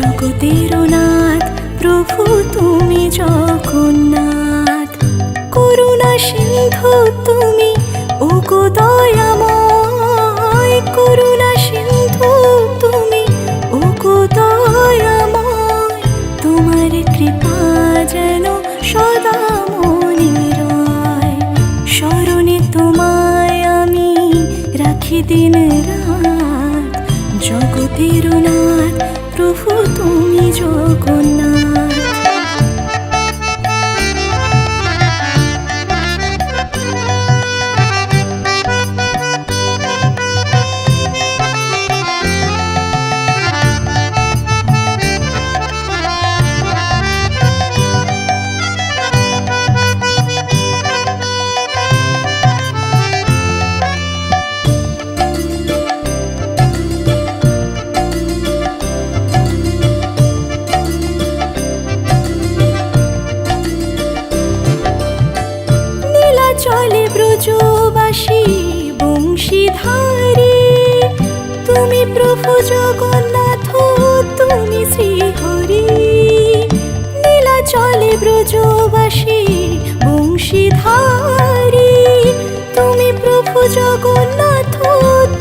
জগতের নাথ প্রভু তুমি জগন্নাথ। করুণা সিন্ধু তুমি ওগো দয়াময়, করুণা সিন্ধু তুমি ওগো দয়াময়। তোমার কৃপা যেন সদা মনে রয়, স্মরণে তোমায় আমি রাখি দিন রাত। জগতের নাথ প্রভু তুমি জগন্নাথ। চলে ব্রজবাসী বংশীধারী, তুমি প্রভু জগন্নাথ তুমি শ্রীহরি। নীলা চলে ব্রজবাসী বংশীধারী, তুমি প্রভু জগন্নাথ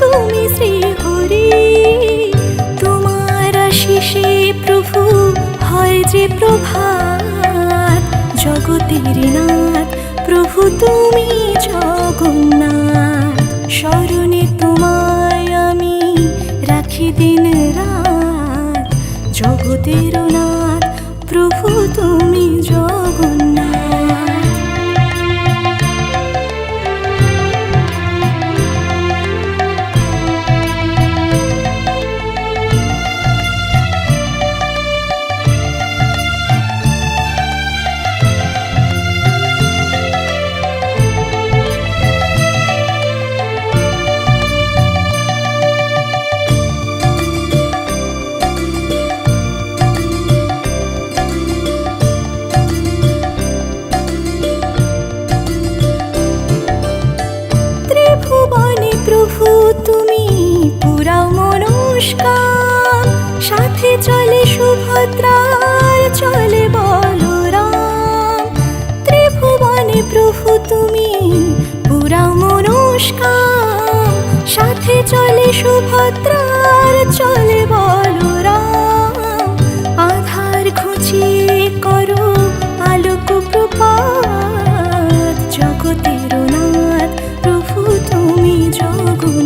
তুমি শ্রীহরি। তোমার আশিসে প্রভু হয় যে প্রভাত। জগতের নাথ প্রভু তুমি জগন্নাথ, স্মরণে তোমায় আমি রাখি দিন রাত। জগতের নাথ প্রভু তুমি জগন্নাথ। প্রভু তুমি পুরাও মনস্কাম, সাথে চলে সুভদ্রার চলে বলরাম। ত্রিভুবনে প্রভু তুমি পুরাও মনস্কাম, সাথে চলে সুভদ্রার চলে বলরাম। আধার ঘুচিয়ে করো আলোক প্রপাত। জগতের নাথ প্রভু তুমি জগন্নাথ।